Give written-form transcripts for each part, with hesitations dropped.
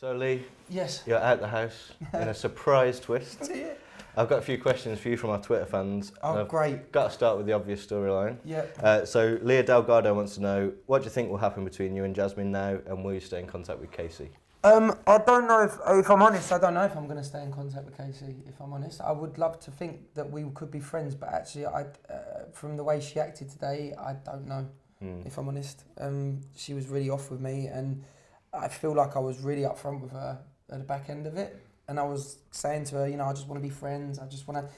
So Lee, yes, you're out the house in a surprise twist. That's it. I've got a few questions for you from our Twitter fans. Oh, great. Got to start with the obvious storyline. Yeah. So Leah Delgado wants to know, what do you think will happen between you and Jasmine now, and will you stay in contact with Casey? I don't know if I'm honest, I don't know if I'm going to stay in contact with Casey, if I'm honest. I would love to think that we could be friends, but actually, from the way she acted today, I don't know, if I'm honest. She was really off with me, and I feel like I was really upfront with her at the back end of it. And I was saying to her, you know, I just want to be friends. I just want to...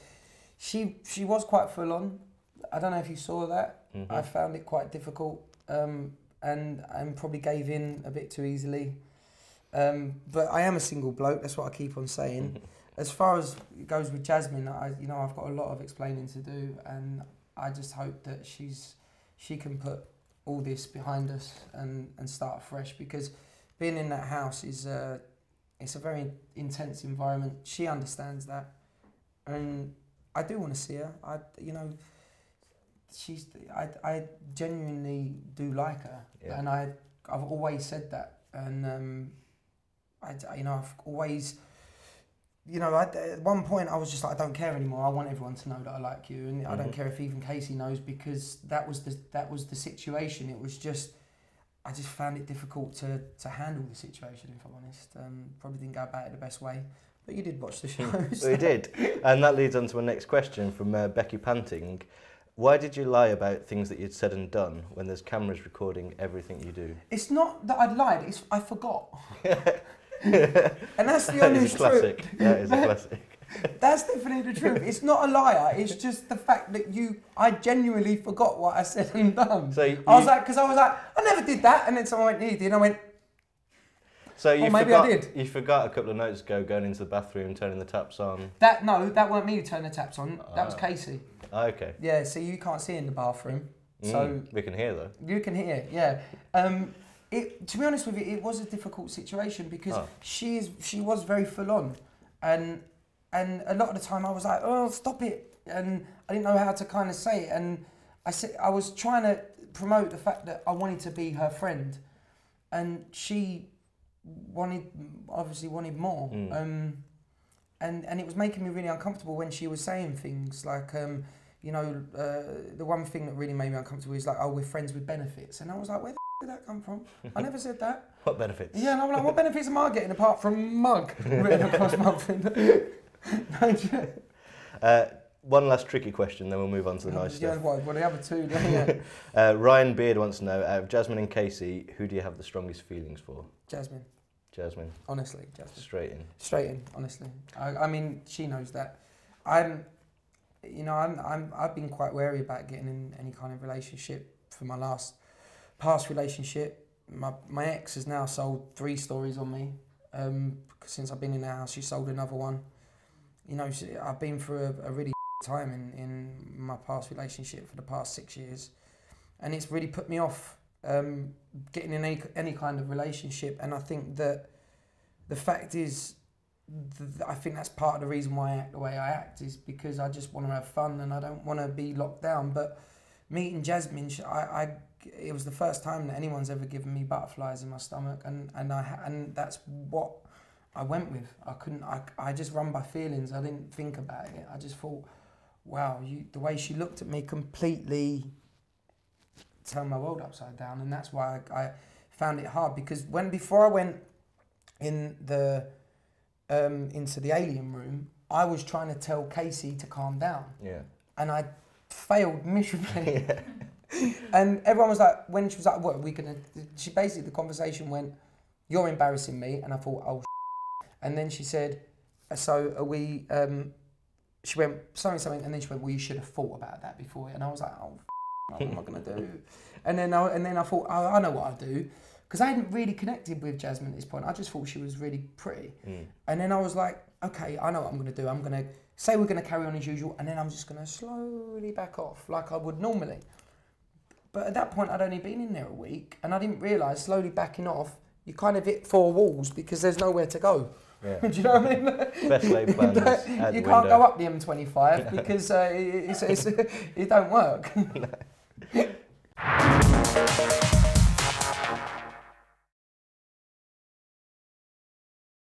She was quite full on. I don't know if you saw that. I found it quite difficult, and probably gave in a bit too easily. But I am a single bloke. That's what I keep on saying. As far as it goes with Jasmine, I've got a lot of explaining to do, and I just hope that she can put all this behind us and start fresh, because being in that house is it's a very intense environment. She understands that, and I do want to see her. I genuinely do like her, and I've always said that, and I've always, at one point I was just like, I don't care anymore. I want everyone to know that I like you, and I don't care if even Casey knows, because that was the situation. It was just, I just found it difficult to handle the situation, if I'm honest. Probably didn't go about it the best way, but you did watch the show. So. We did, and that leads on to my next question from Becky Panting. Why did you lie about things that you'd said and done when there's cameras recording everything you do? It's not that I lied, it's I forgot. And that's the honest truth. That is a classic. That's definitely the truth. It's not a liar. It's just the fact that I genuinely forgot what I said and done. So I was like, I never did that. And then someone went, you did. And I went, so you maybe I did. You forgot a couple of nights ago going into the bathroom, turning the taps on. No, that weren't me who turned the taps on. That was Casey. Oh, okay. Yeah, so you can't see in the bathroom. So we can hear though. You can hear, yeah. To be honest with you, it was a difficult situation, because she was very full on, and a lot of the time I was like, oh, stop it, and I didn't know how to kind of say it, and I was trying to promote the fact that I wanted to be her friend, and she obviously wanted more, and it was making me really uncomfortable when she was saying things like, the one thing that really made me uncomfortable is like, oh, we're friends with benefits, and I was like, where the did that come from? I never said that. What benefits? Yeah, and I'm like, what benefits am I getting apart from mug written across my thing? One last tricky question, then we'll move on to the nice stuff. Well, the other two, yeah. Ryan Beard wants to know, out of Jasmine and Casey, who do you have the strongest feelings for? Jasmine. Jasmine. Honestly, Jasmine. Straight in. Straight in, honestly. I mean, she knows that. I've been quite wary about getting in any kind of relationship for my past relationship. My ex has now sold 3 stories on me. Since I've been in the house, she sold another one. I've been through a really time in my past relationship for the past 6 years, and it's really put me off getting in any kind of relationship. And I think that the fact is, I think that's part of the reason why I act the way I act, is because I just want to have fun and I don't want to be locked down. But meeting Jasmine, it was the first time that anyone's ever given me butterflies in my stomach, and that's what I went with. I just run by feelings. I didn't think about it. I just thought, wow, the way she looked at me completely turned my world upside down, and that's why I found it hard, because before I went into the alien room, I was trying to tell Casey to calm down. Yeah. And I failed miserably. Yeah. And everyone was like, when she was like, what are we gonna, she basically, the conversation went, you're embarrassing me, and I thought, oh, and then she said, so are we, she went, something, and then she went, well, you should have thought about that before, and I was like, oh, what am I gonna do? And then I thought, oh, I know what I'll do, because I hadn't really connected with Jasmine at this point. I just thought she was really pretty. And then I was like, okay, I know what I'm gonna do. I'm gonna say we're gonna carry on as usual, and then I'm just gonna slowly back off like I would normally. But at that point, I'd only been in there a week, and I didn't realise, slowly backing off, you kind of hit 4 walls because there's nowhere to go. Yeah. Do you know what I mean? Best laid plans You can't go up the M25 because it don't work.